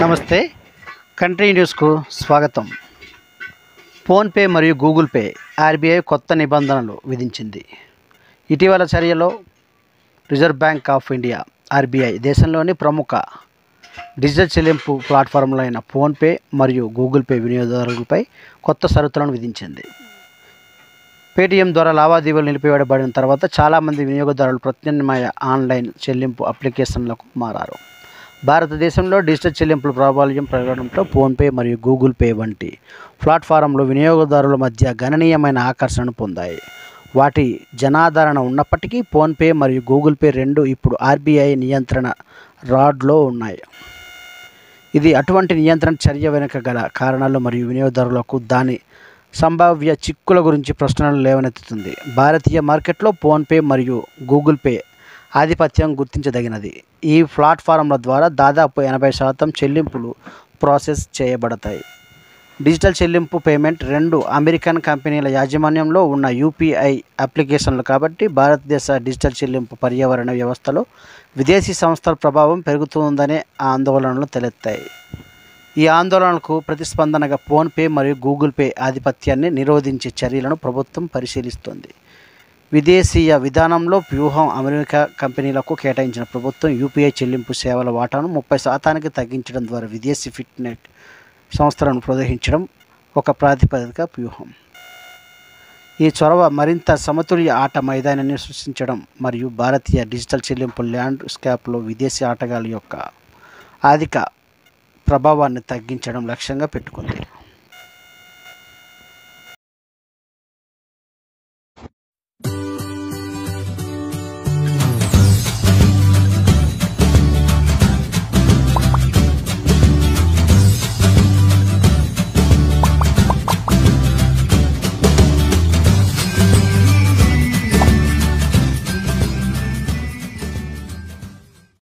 నమస్తే. కంట్రీ న్యూస్కు స్వాగతం. ఫోన్పే మరియు గూగుల్ పే ఆర్బీఐ కొత్త నిబంధనలు విధించింది. ఇటీవల చర్యలో reserve bank of India RBI దేశంలోని ప్రముఖ డిజిటల్ చెల్లింపు ప్లాట్ఫామ్లైన ఫోన్పే మరియు గూగుల్ పే వినియోగదారులపై కొత్త షరతులను విధించింది. పేటీఎం ద్వారా లావాదేవీలు నిలిపివేయబడిన తర్వాత చాలామంది వినియోగదారులు ప్రత్యామ్నాయ ఆన్లైన్ చెల్లింపు అప్లికేషన్లకు మారారు. భారతదేశంలో డిజిటల్ చెల్లింపుల ప్రాబల్యం పెరగడంతో ఫోన్పే మరియు గూగుల్ పే వంటి ప్లాట్ఫారంలు వినియోగదారుల మధ్య గణనీయమైన ఆకర్షణను పొందాయి. వాటి జనాదరణ ఉన్నప్పటికీ ఫోన్పే మరియు గూగుల్ పే రెండు ఇప్పుడు ఆర్బీఐ నియంత్రణ రాడ్లో ఉన్నాయి. ఇది అటువంటి నియంత్రణ చర్య వెనుక గల కారణాలు మరియు వినియోగదారులకు దాని సంభావ్య చిక్కుల గురించి ప్రశ్నలు లేవనెత్తుతుంది. భారతీయ మార్కెట్లో ఫోన్పే మరియు గూగుల్ పే ఆధిపత్యం గుర్తించదగినది. ఈ ప్లాట్ఫారంల ద్వారా దాదాపు 80% చెల్లింపులు ప్రాసెస్ చేయబడతాయి. డిజిటల్ చెల్లింపు పేమెంట్ రెండు అమెరికన్ కంపెనీల యాజమాన్యంలో ఉన్న యూపీఐ అప్లికేషన్లు కాబట్టి భారతదేశ డిజిటల్ చెల్లింపు పర్యావరణ వ్యవస్థలో విదేశీ సంస్థల ప్రభావం పెరుగుతుందనే ఆందోళనలు తలెత్తాయి. ఈ ఆందోళనలకు ప్రతిస్పందనగా ఫోన్పే మరియు గూగుల్ పే ఆధిపత్యాన్ని నిరోధించే చర్యలను ప్రభుత్వం పరిశీలిస్తోంది. విదేశీయ విధానంలో వ్యూహం అమెరికా కంపెనీలకు కేటాయించిన ప్రభుత్వం యూపీఐ చెల్లింపు సేవల వాటాను 30% తగ్గించడం ద్వారా విదేశీ ఫిట్నెట్ సంస్థలను ప్రోత్సహించడం ఒక ప్రాతిపదిక వ్యూహం. ఈ చొరవ మరింత సమతుల్య ఆట మైదానాన్ని సృష్టించడం మరియు భారతీయ డిజిటల్ చెల్లింపు ల్యాండ్స్కేప్లో విదేశీ ఆటగాళ్ల యొక్క అధిక ప్రభావాన్ని తగ్గించడం లక్ష్యంగా పెట్టుకుంది.